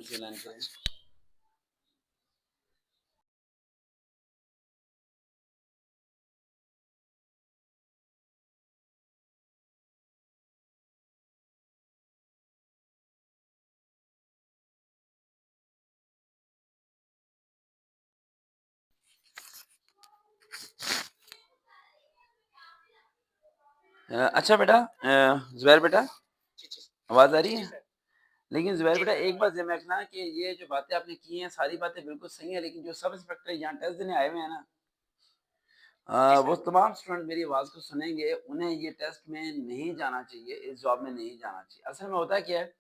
से ऐलान करें। अच्छा बेटा, ज़ुबैर बेटा, जी, जी। आवाज़ आ जी, रही जी है? सर। लेकिन ज़ुबैर जी बेटा, सर, आ एक रही बात ज़हन में रखना कि ये जो बातें आपने की हैं, सारी बातें बिल्कुल सही हैं, लेकिन जो सब इंस्पेक्टर यहाँ टेस्ट देने आए हुए हैं ना, है। जी वो सर। तमाम स्टूडेंट मेरी आवाज़ को सुनेंगे, उन्हें ये टेस्ट में नहीं जाना चाहिए, इस जॉब में नहीं जाना चाहिए। असल में होता क्या है,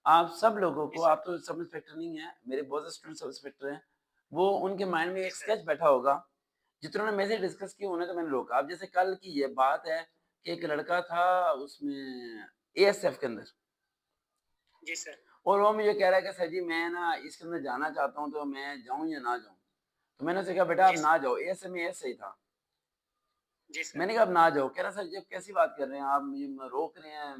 आप सब लोगों जी को, सर। आप तो सब इंस्पेक्टर नहीं हैं, मेरे बहुत से स्टूडेंट सब इंस्पेक्टर हैं, वो उनके माइंड में जी एक सर। स्केच बैठा होगा, जितनों ने मेरे से डिस्कस किया, उन्हें तो मैंने रोका। अब जैसे कल की ये बात है कि एक लड़का था उसमें एएसएफ के अंदर, जी सर। और वो मुझे कह रहा है कि सर जी मैं ना इसके अंदर जाना चाहता हूँ, तो मैं जाऊँ या ना जाऊँ? तो मैंने उससे कहा बेटा आप जी ना सर। जाओ, एएसएफ में एएस सही था। जी सर। मैंने कहा, "अब ना जाओ।" कह रहा, "सर जी, आप कैसी बात कर रहे हैं? आप मुझे रोक रहे हैं,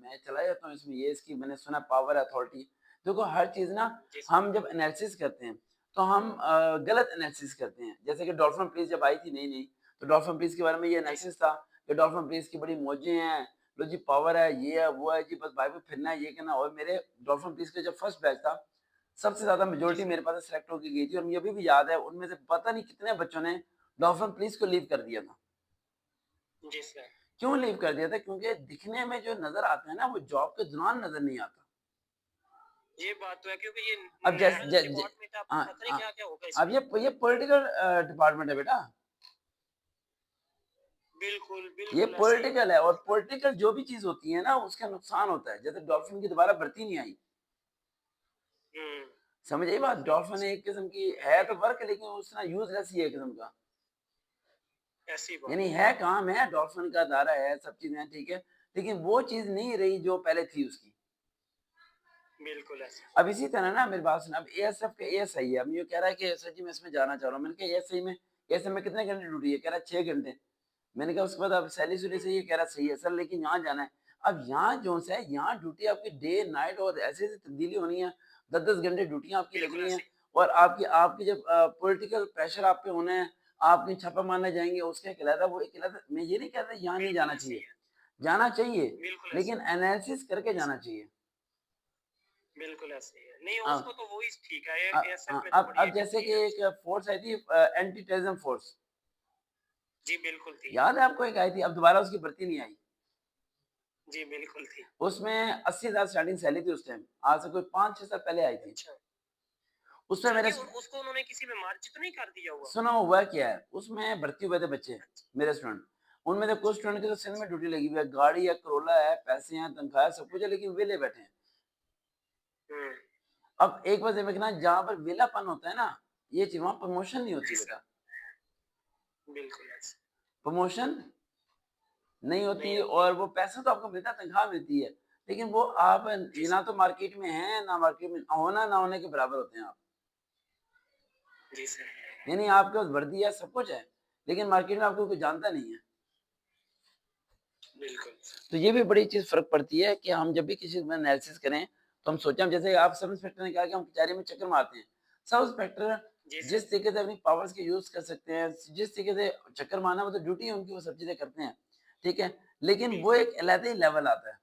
मैं चला जाता हूँ इसमें, ये इसकी मैंने सुना पावर है, अथॉरिटी।" देखो, हर चीज़ ना जी सर। हम जब एनालिसिस करते हैं, तो हम गलत एनालिसिस करते हैं। जैसे कि डॉल्फिन पुलिस जब आई थी नई-नई, तो डॉल्फिन पुलिस के बारे में ये जी सर। एनालिसिस था कि डॉल्फिन पुलिस की बड़ी मौजें हैं, लो जी पावर है, ये है, वो है जी, बस बाइक पे फिरना है, ये करना। और मेरे डॉल्फिन पुलिस का जब फर्स्ट बैच था, सबसे ज़्यादा जी मेजॉरिटी सर। मेरे पास से सेलेक्ट होके गई थी, और मुझे अभी भी याद है, उनमें से पता नहीं कितने बच्चों ने डॉल्फिन पुलिस को लीव कर दिया था। जी सर। क्यों लीव कर दिया था? क्योंकि दिखने में जो नज़र आता है ना, वो जॉब के दौरान नज़र नहीं आता। ये बात तो है क्योंकि ये अब जैस नया जो ज ज डिपार्टमेंट है, हाँ, पता नहीं हाँ, क्या-क्या होगा अब इसमें। ये पॉलिटिकल डिपार्टमेंट है बेटा। बिल्कुल, ये बिल्कुल ऐसे ही है। पॉलिटिकल है, और पॉलिटिकल जो भी चीज़ होती है ना, उसका नुकसान होता है। जैसे डॉल्फिन की दोबारा भर्ती नहीं आई। हुँ। समझ आई बात? डॉल्फिन एक किस्म की है तो वर्क, लेकिन उसका यूज़लेस ही है एक किस्म का। ऐसी बात यानी है। है काम है, डॉल्फिन का दायरा है, सब चीज़ें हैं, ठीक है। लेकिन वो चीज़ नहीं रही जो पहले थी उसकी। बिल्कुल ऐसे। अब इसी तरह ना मेरी बात सुन, अब एएसएफ का एएसआई है, अब ये कह रहा है कि सर जी मैं इसमें जाना चाह रहा हूँ। मैंने कहा एएसआई में कितने घंटे ड्यूटी है? कह रहा है 6 घंटे। मैंने कहा उसके बाद अब सैलरी-सुलरी हुँ। सही है? कह रहा है सही है सर, लेकिन यहाँ जाना है। अब यहाँ जो-सा है, यहाँ ड्यूटी आपकी डे, नाइट और ऐसी-ऐसी तब्दीली होनी है, 10-10 घंटे ड्यूटियाँ आपकी बिल्कुल लगनी है, ऐसे ही। और आपकी आपकी जब पॉलिटिकल प्रेशर आप पे होने हैं, आप कहीं छापा मारने जाएँगे, उसका एक अलग है, वो एक अलग है। मैं ये नहीं कह रहा यहाँ नहीं बिल्कुल जाना ऐसे ही चाहिए, है। जाना चाहिए, बिल्कुल ऐसे लेकिन एनालिसिस करके ही। जी जाना सर। चाहिए। बिल्कुल ऐसे ही है। नहीं अब उसको तो वो ही ठीक है, ए एएसएफ में तो अब बड़ी अब एक जैसे थी कि एक अच्छी। फ़ोर्स आई थी, एंटी टेररिज्म फ़ोर्स, जी, बिल्कुल थी। याद है आपको? एक आई थी, अब दोबारा उसकी भर्ती नहीं आई। जी, बिल्कुल थी। उसमें 80,000 स्टार्टिंग सैलरी थी उस टाइम, आज से कोई 5-6 साल पहले आई थी। अच्छा। उसमें अच्छा मेरे जी, उसको उन्होंने किसी में मार्जित तो नहीं कर दिया हुआ? सुनो हुआ क्या है, उसमें भर्ती हुए थे बच्चे, अच्छा, मेरे स्टूडेंट। उनमें से कुछ अच्छा, स्टूडेंट की तो सिंध में अच्छा। ड्यूटी लगी हुई है, गाड़ी है, करोला है, पैसे हैं, तनख्वाह है, सब कुछ है, लेकिन वेले बैठे हैं। हुँ। अब एक बात देखना, जहाँ पर वेलापन होता है ना, ये चीज़ वहाँ प्रमोशन नहीं जी होती सर। बेटा। बिल्कुल ऐसे। प्रमोशन नहीं नहीं होती, होती। और वो पैसा तो आपको मिलता है, तनख्वाह मिलती है, लेकिन वो आप जी ये ना सर। तो मार्केट में हैं, ना मार्केट में होना, ना होने के बराबर होते हैं आप। जी सर। यानी आपके पास वर्दी है, सब कुछ है, लेकिन मार्केट में आपको कोई जानता नहीं है। बिल्कुल। तो ये भी बड़ी चीज़ फ़र्क पड़ती है कि हम जब भी किसी चीज़ में एनालिसिस करें, तो हम सोचें, हम जैसे आप सब इंस्पेक्टर ने कहा कि हम कचहरी में चक्कर मारते हैं। सब इंस्पेक्टर जी सर। जिस तरीके से अपनी पावर्स के यूज़ कर सकते हैं, जिस तरीके से चक्कर मारना, वो तो ड्यूटी है उनकी, वो सब चीज़ें करते हैं, ठीक है? लेकिन वो बिल्कुल। एक अलग ही लेवल आता है।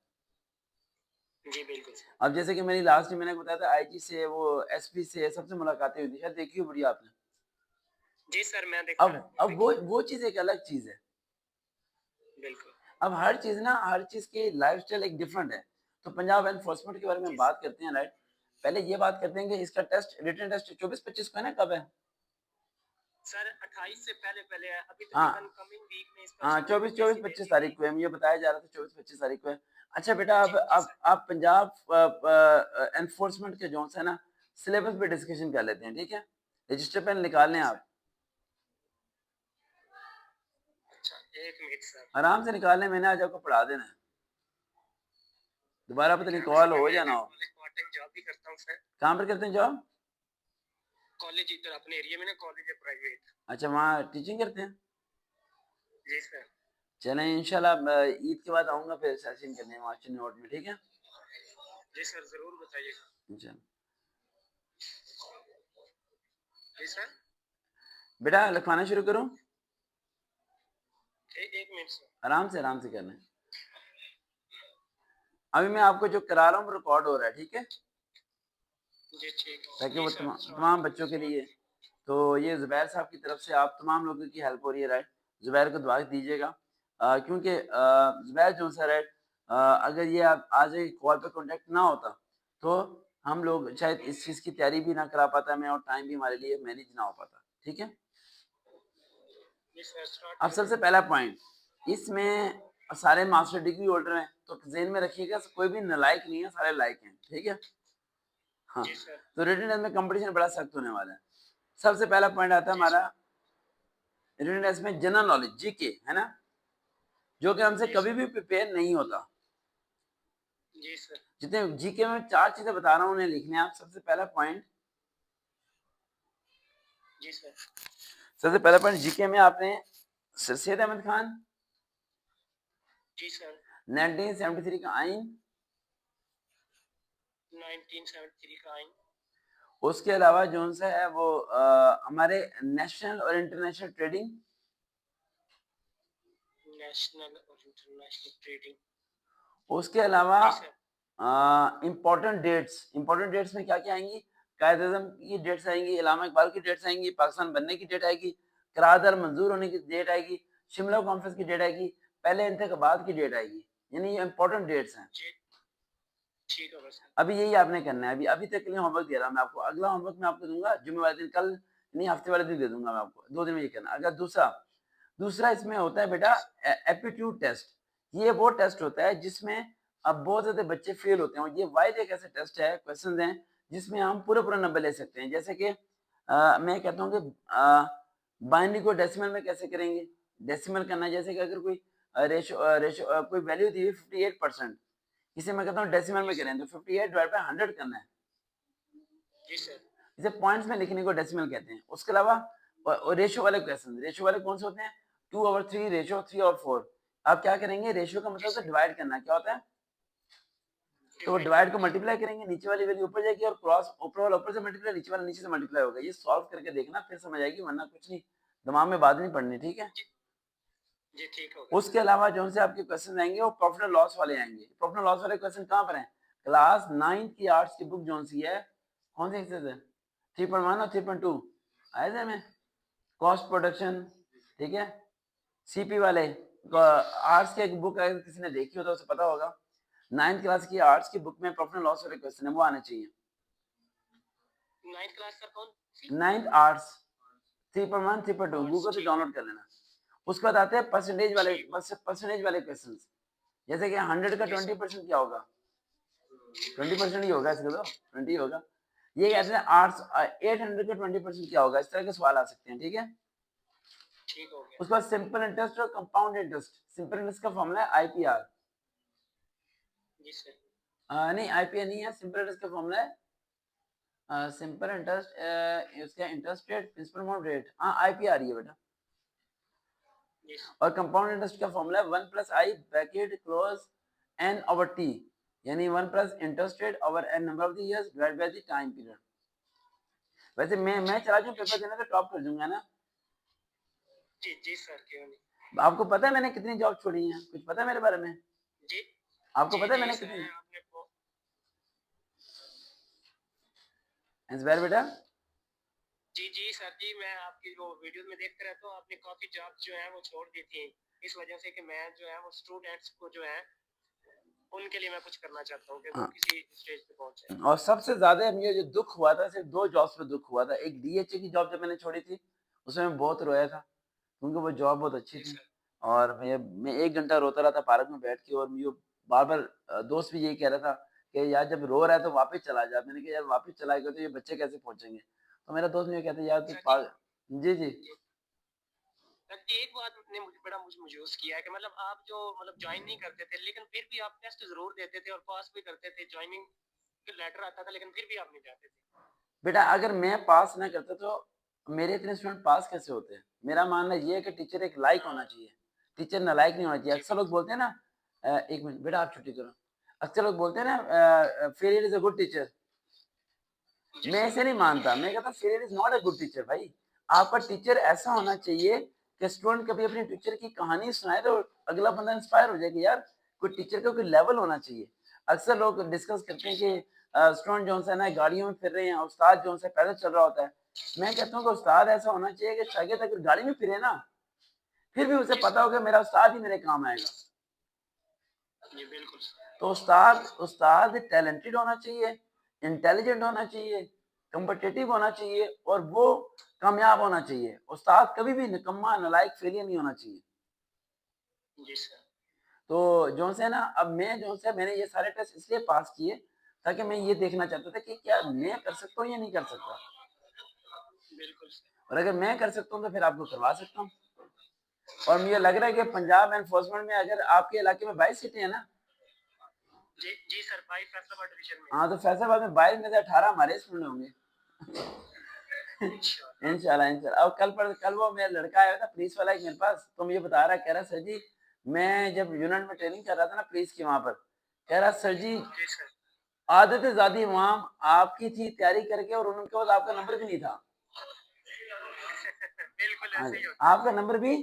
जी, बिल्कुल सर। अब जैसे कि मेरी लास्ट में मैंने बताया था, आईजी से, वो एसपी से, सबसे मुलाकातें हुई थी, शायद देखी होगी आपने। जी सर, मैं देखा है, मैं अब देखी है। वो चीज़ एक अलग चीज़ है। बिल्कुल। अब हर चीज़ की लाइफ़स्टाइल एक डिफरेंट है। तो पंजाब एनफोर्समेंट के बारे में हम जी बात सर। करते हैं, राइट? पहले ये बात करते हैं कि इसका टेस्ट, रिटन टेस्ट 24-25 को है ना, कब है? सर 28 से पहले-पहले है, अभी तकरीबन हाँ, कमिंग वीक में इसका हाँ, शेड्यूल 24-25 जैसी-तैसी तारीख नहीं। को है, मुझे बताया जा रहा था 24-25 तारीख को है। अच्छा बेटा, जी, जी सर। आप पंजाब एनफोर्समेंट के जो है ना, सिलेबस पे डिस्कशन कर लेते हैं, ठीक है? रजिस्टर पेन निकाल लें जी सर। आप, अच्छा, 1 मिनट सर। आराम से निकाल लें, मैंने आज आपको पढ़ा देना है। दोबारा पता क्या नहीं है, वैसे कॉल मैं हो भी या ना एक हो। कॉलेज पार्ट टाइम जॉब भी करता हूँ सर। कहाँ पर करते हैं जॉब? कॉलेज इधर अपने एरिया में ना कॉलेज है प्राइवेट। अच्छा, वहाँ टीचिंग करते हैं? जी सर। चलें इंशाल्लाह, ईद के बाद आऊँगा फिर सेशन करने मार्चिंग नोट में, ठीक है? जी सर, ज़रूर बताइएगा। इंशाल्लाह। जी सर। बेटा लिखवाना शुरू करूं? एक मिनट सर। आराम से करना है। अभी मैं आपको जो करा रहा हूँ रिकॉर्ड हो रहा है, ठीक है, जी ठीक है ताकि जी वो सर। तमाम बच्चों के लिए। तो ये जुबैर साहब की तरफ से आप तमाम लोगों की हेल्प हो रही है, राइट। जुबैर को दुआ दीजिएगा, क्योंकि जुबैर जो सर है, अगर ये आप आज कॉल पे कांटेक्ट ना होता तो हम लोग शायद इस चीज़ की तैयारी भी ना करा पाता मैं, और टाइम भी हमारे लिए मैनेज ना हो पाता, ठीक है। जी सर स्टार्ट अब करें। सबसे पहला पॉइंट, इसमें सारे मास्टर डिग्री होल्डर हैं, तो ज़हन में रखिएगा कोई भी नालायक नहीं है, सारे लायक हैं, ठीक है। हाँ, जी सर। तो रिटन टेस्ट में कंपटीशन बड़ा सख्त होने वाला है। सबसे पहला पॉइंट आता है जी हमारा सर। रिटन टेस्ट में जनरल नॉलेज, जीके, है ना, जो कि हमसे जी कभी सर। भी प्रिपेयर नहीं होता। जी सर। जितने जीके में 4 चीजें बता रहा हूँ उन्हें लिखने हैं आप। सबसे पहला पॉइंट, जी सर। जीके में आपने सर सैयद अहमद खान, जी सर। 1973 का आइन, 1973 का आइन। उसके अलावा जो सा है वो हमारे नेशनल और इंटरनेशनल ट्रेडिंग, नेशनल और इंटरनेशनल ट्रेडिंग। उसके अलावा जी सर। इम्पोर्टेंट डेट्स में क्या क्या आएंगी, कायद आज़म की डेट्स आएंगी, इलामा इकबाल की डेट्स आएंगी, पाकिस्तान बनने की डेट आएगी, करारदाद मंजूर होने की डेट आएगी, शिमला कॉन्फ्रेंस की डेट आएगी, पहले इंतखाबात की डेट आएगी। यानी ये इंपॉर्टेंट डेट्स हैं। जी ठीक है बस। अभी यही आपने करना है। अभी तक के लिए होमवर्क दे रहा हूँ मैं आपको, अगला होमवर्क मैं आपको दूंगा जुम्मे वाले दिन, कल नहीं हफ्ते वाले दिन दे दूंगा मैं आपको, 2 दिन में ये करना। अगर दूसरा इसमें होता है बेटा जी सर। Aptitude test. ये वो टेस्ट होता है जिसमें अब बहुत ज्यादा बच्चे फेल होते हैं। ये वाइड एक ऐसा टेस्ट है, क्वेश्चन हैं जिसमें हम पूरे पूरे नंबर ले सकते हैं। जैसे कि मैं कहता हूँ कि बाइनरी को डेसिमल में कैसे करेंगे। डेसिमल करना है, जैसे कि अगर कोई रेशो कोई वैल्यू दी हुई 58%, इसे मैं कहता हूँ डेसिमल जी में सर। करें तो 58 डिवाइड बाय 100 करना है। जी सर। इसे पॉइंट्स में लिखने को डेसिमल कहते हैं। उसके अलावा रेशियो वाले क्वेश्चन, रेशियो वाले कौन से होते हैं, 2/3 रेशियो, 3/4। आप क्या करेंगे, रेशियो का जी मतलब होता है सर। डिवाइड करना। क्या होता है, तो डिवाइड डिवाइड को करना। मल्टीप्लाई करेंगे, नीचे वाली वैल्यू ऊपर जाएगी, और क्रॉस ऊपर वाला ऊपर से मल्टीप्लाई, नीचे वाला नीचे से मल्टीप्लाई होगा। ये सॉल्व करके देखना, फिर समझ आएगी, वरना कुछ नहीं, दिमाग में बात नहीं पड़नी, ठीक है। जी जी ठीक हो गया उसके सर। अलावा जो से आपके क्वेश्चन आएंगे वो प्रॉफिट एंड लॉस वाले आएंगे। प्रॉफिट एंड लॉस वाले क्वेश्चन कहाँ पर हैं, क्लास 9 की आर्ट्स की बुक जो सी है, कौन सी एक्सरसाइज है, 3.1 और 3.2 आए थे में, कॉस्ट प्रोडक्शन, ठीक है। सीपी वाले जी सर। आर्ट्स की एक बुक अगर किसी ने देखी हो तो उसे पता होगा, 9th क्लास की आर्ट्स की बुक में प्रॉफिट एंड लॉस वाले क्वेश्चन है, वो आने चाहिए। 9th क्लास सर कौन सी? 9th आर्ट्स 3.1 3.2 आर्ट्स गूगल से ठीक है। डाउनलोड कर लेना। उसके बाद आते हैं ठीक हो गया। परसेंटेज वाले क्वेश्चन। जैसे कि 100 का जी सर। 20% क्या होगा, 20% ही होगा, इसका तो 20 होगा। ये जी कहते हैं सर। आर्ट्स 800 का 20% क्या होगा, इस तरह के सवाल आ सकते हैं, ठीक है। ठीक हो गया। उसके बाद सिंपल इंटरेस्ट और कंपाउंड इंटरेस्ट। सिंपल इंटरेस्ट का फॉर्मूला है आईपीआर, जी सर। नहीं आईपीआर नहीं है, सिंपल इंटरेस्ट का फॉर्मूला है सिंपल इंटरेस्ट, उसका interest rate principal amount rate, हाँ आईपीआर ही है बेटा। जी सर। और कंपाउंड इंटरेस्ट का फॉर्मूला है 1 + i ब्रैकेट क्लोज n/t, यानी 1 + interest rate over n number of the years divide by the time period. वैसे मैं ठीक चला हो जाऊं गया। पेपर देने तो टॉप कर दूंगा ना। जी जी सर क्यों नहीं। आपको पता है मैंने कितनी जॉब छोड़ी हैं, कुछ पता है मेरे बारे में, जी आपको जी पता है जी मैंने सर कितनी, आपने इंस्पायर बेटा। जी जी सर जी मैं आपकी वो वीडियो में देखते रहता हूँ। आपने काफी जॉब जो है वो छोड़ दी थी इस वजह से कि मैं जो है वो स्टूडेंट्स को जो है उनके लिए मैं कुछ करना चाहता हूँ कि वो हाँ, किसी स्टेज पे पहुंचे। और सबसे ज्यादा मुझे जो दुख हुआ था, सिर्फ 2 जॉब्स पे दुख हुआ था। एक डीएचए की जॉब जब मैंने छोड़ी थी, उसमें मैं बहुत रोया था, क्योंकि वो जॉब बहुत अच्छी जी थी। सर। और मैं 1 घंटा रोता रहा था पार्क में बैठ के, और मुझे बार बार दोस्त भी यही कह रहा था कि यार जब रो रहा है तो वापस चला जा। मैंने कहा यार वापस चला गया तो ये बच्चे कैसे पहुंचेंगे। तो मेरा दोस्त मुझे कहता है यार तू सर जी। पागल। जी जी। जी सर जी एक बात ने मुझे बड़ा मुझे मायूस किया है कि मतलब आप जो मतलब ज्वाइन नहीं करते थे लेकिन फिर भी आप टेस्ट जरूर देते थे और पास भी करते थे। ज्वाइनिंग का लेटर आता था लेकिन फिर भी आप नहीं जाते थे। बेटा अगर मैं पास ना करता तो मेरे इतने स्टूडेंट पास कैसे होते हैं। मेरा मानना ये है कि टीचर एक लायक होना हाँ चाहिए, टीचर नालायक नहीं होना चाहिए। जी अक्सर लोग बिल्कुल। बोलते हैं ना, 1 मिनट बेटा आप छुट्टी करो। अक्सर लोग बोलते हैं ना failure is a good teacher. जी मैं सर। ऐसे नहीं मानता, मैं कहता हूँ failure is not a good teacher भाई। आपका टीचर ऐसा होना चाहिए कि स्टूडेंट कभी अपने टीचर की कहानी सुनाए तो अगला बंदा इंस्पायर हो जाए कि यार कोई टीचर का कोई लेवल होना चाहिए। अक्सर लोग डिस्कस करते जी हैं सर। कि स्टूडेंट जो है ना गाड़ियों में फिर रहे हैं, उस्ताद जो है पैदल चल रहा होता है। मैं कहता हूँ कि उस्ताद ऐसा होना चाहिए कि शागिर्द अगर गाड़ी में फिरे ना, फिर भी उसे जी पता सर। हो कि मेरा उस्ताद ही मेरे काम आएगा। जी बिल्कुल सर। तो उस्ताद उस्ताद टैलेंटेड होना चाहिए, इंटेलिजेंट होना चाहिए, कॉम्पिटिटिव होना चाहिए और वो कामयाब होना चाहिए। उस्ताद कभी भी निकम्मा, नालायक, फेलियर नहीं होना चाहिए। जी सर। तो जो से ना अब मैं जो से मैंने ये सारे टेस्ट इसलिए पास किए ताकि मैं ये देखना चाहता था कि क्या मैं कर सकता हूँ या नहीं कर सकता। बिल्कुल सर। और अगर मैं कर सकता हूँ तो फिर आपको करवा सकता हूँ। और मुझे लग रहा है कि पंजाब एनफोर्समेंट में अगर आपके इलाके में 22 सीटें हैं ना, जी जी सर, 5 फैसलाबाद डिवीजन में। हाँ, तो फैसलाबाद में 22 में से 18 हमारे स्कूल में होंगे। इंशाल्लाह। इंशाल्लाह इंशाल्लाह। और कल वो मेरा लड़का आया था पुलिस वाला एक मेरे पास, तो मुझे बता रहा, कह रहा सर जी मैं जब यूनिट में ट्रेनिंग कर रहा था ना पुलिस की वहां पर, कह रहा सर जी जी सर। आदतें ज्यादा वहां आपकी थी तैयारी करके और उनके बाद आपका नंबर भी नहीं था। बिल्कुल हाँ ऐसे जी, ही होता है। आपका नंबर भी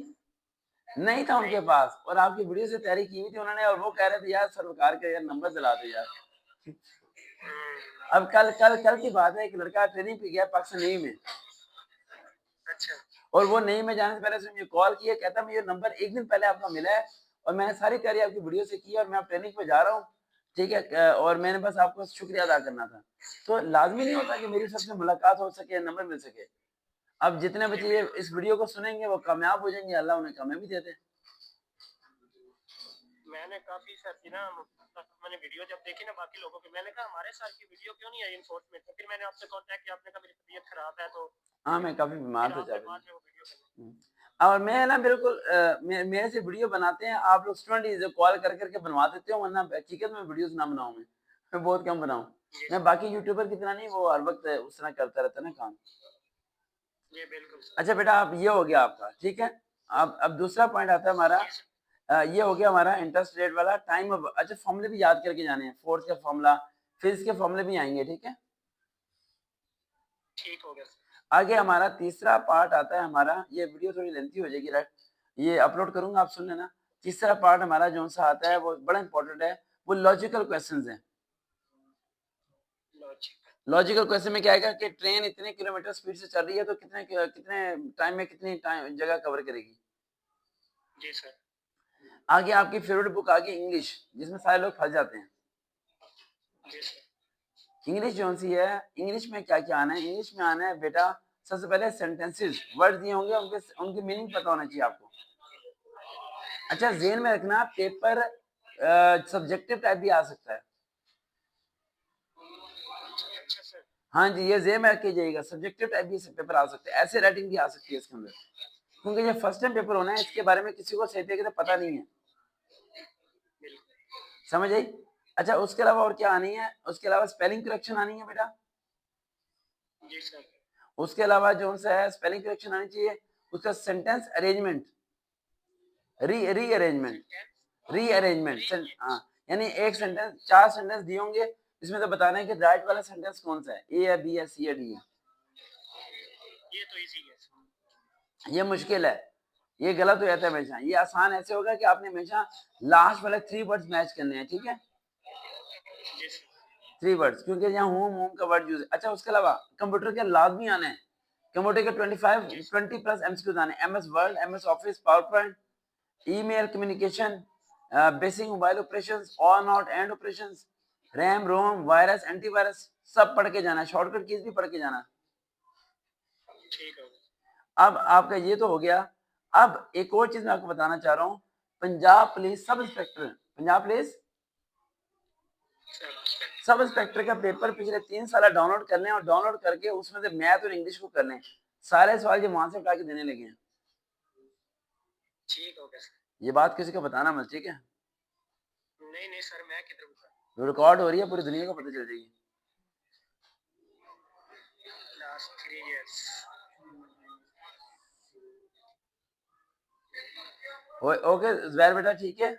नहीं था नहीं उनके था। पास और आपकी वीडियो से तैयारी की हुई थी उन्होंने और वो कह रहे थे यार सरकार के यार नंबर दिला दो यार। हम्म। अब कल कल कल की बात है, एक लड़का ट्रेनिंग पे गया पाकिस्तान नेवी में अच्छा। और वो नेवी में जाने से पहले उसने मुझे कॉल किया, कहता मुझे नंबर एक दिन पहले आपका मिला है और मैंने सारी तैयारी आपकी वीडियो से की और मैं अब ट्रेनिंग पे जा रहा हूँ, ठीक है, और मैंने बस आपको शुक्रिया अदा करना था। तो लाजमी नहीं होता कि मेरी सबसे मुलाकात हो सके, नंबर मिल सके। अब जितने जी बच्चे ये बिल्कुल इस सर। वीडियो को सुनेंगे वो कामयाब हो जाएंगे, अल्लाह उन्हें कामयाबी दे दे। मैंने काफी सर की ना, मैंने वीडियो जब देखी ना बाकी लोगों की, मैंने कहा हमारे सर की वीडियो क्यों नहीं आई इन्फोर्समेंट, तो फिर मैंने आपसे कांटेक्ट किया, आपने कहा मेरी तबीयत खराब है, तो हाँ, मैं काफी बीमार फिर था आपने जावेद बाद में। में वो वीडियो बनाई। और मैं ना बिल्कुल मेरे से वीडियो बनाते हैं आप लोग स्टूडेंट जो कॉल कर करके बनवा देते हो, वरना हकीकत में वीडियोस ना बनाऊं मैं बहुत कम बनाऊं। जी मैं बाकी यूट्यूबर की तरह नहीं, वो हर वक्त उस तरह करता रहता है ना काम। जी बिल्कुल सर। अच्छा बेटा, आप ये हो गया आपका, ठीक है। अब दूसरा पॉइंट आता है हमारा, जी सर। ये हो गया हमारा इंटरेस्ट रेट वाला टाइम। अब अच्छा फॉर्मूले भी याद करके जाने हैं, फोर्स का फॉर्मूला, फिजिक्स के फॉर्मूले भी आएंगे, ठीक है। ठीक हो गया सर। आगे हमारा तीसरा पार्ट आता है हमारा, ये वीडियो थोड़ी लेंथी हो जाएगी राइट, ये अपलोड करूंगा आप सुन लेना। तीसरा पार्ट हमारा जो सा आता है ठीक। वो बड़ा इंपॉर्टेंट है, वो लॉजिकल क्वेश्चंस हैं। लॉजिक। लॉजिकल क्वेश्चन में क्या आएगा कि ट्रेन इतने किलोमीटर स्पीड से चल रही है तो कितने कितने टाइम में कितनी टाइम जगह कवर करेगी। जी सर। आगे आपकी फेवरेट बुक आ गई इंग्लिश, जिसमें सारे लोग फंस जाते हैं। जी सर। इंग्लिश जो सी है, इंग्लिश में क्या क्या आना है, इंग्लिश में आना है बेटा सबसे पहले सेंटेंसेस, वर्ड दिए होंगे उनके उनकी मीनिंग पता होना चाहिए आपको। अच्छा जी जेन सर। में रखना, पेपर सब्जेक्टिव टाइप भी आ सकता है। अच्छा सर। हाँ जी, ये जेन में रख के जाइएगा, सब्जेक्टिव टाइप भी पेपर आ सकते हैं, ऐसे राइटिंग भी आ सकती है इसके अंदर, क्योंकि ये फर्स्ट टाइम पेपर होना है, इसके ठीक। बारे में किसी को सही तरीके से पता नहीं है। बिल्कुल। समझ आई। अच्छा उसके अलावा और क्या आनी है, उसके अलावा स्पेलिंग करेक्शन आनी है बेटा। जी सर। उसके अलावा जो सा है स्पेलिंग करेक्शन आनी चाहिए, उसका sentence arrangement, rearrangement, sentence rearrangement, हाँ, अरेंजमेंट। यानी एक सर। सेंटेंस, चार सेंटेंस दिए होंगे, इसमें तो बताना है कि राइट वाला सेंटेंस कौन सा है, ए है, बी है, सी है, डी है। ये तो इजी है सर। ये मुश्किल है, ये गलत हो जाता है हमेशा। ये आसान ऐसे होगा कि आपने हमेशा लास्ट वाले 3 वर्ड्स मैच करने हैं, ठीक है। जी सर। 3 वर्ड्स, क्योंकि यहाँ होम का वर्ड यूज है। अच्छा उसके अलावा कंप्यूटर के लाजमी आने हैं, कंप्यूटर के 25 जी सर। 20 प्लस एमसीक्यूज आने, MS word, MS office, power point, email communication, basic mobile operations, on out and operations, RAM ROM, virus, antivirus, सब पढ़ के जाना, शॉर्टकट कीज भी पढ़ के जाना। ठीक हो गया अब आपका ये तो हो गया। अब एक और चीज मैं आपको बताना चाह रहा हूँ, Punjab police sub inspector, Punjab police sir. Sub inspector का पेपर पिछले 3 साल डाउनलोड कर लें और डाउनलोड करके उसमें से मैथ और इंग्लिश को कर लें, सारे सवाल जो वहां से उठा के देने लगे हैं। ठीक हो गया सर। ये बात किसी को बताना मत, ठीक है। नहीं नहीं सर, मैं किधर बता। रिकॉर्ड हो रही है, पूरी दुनिया को पता चल जाएगी। Last 3 years. ओके जुबैर बेटा, ठीक है।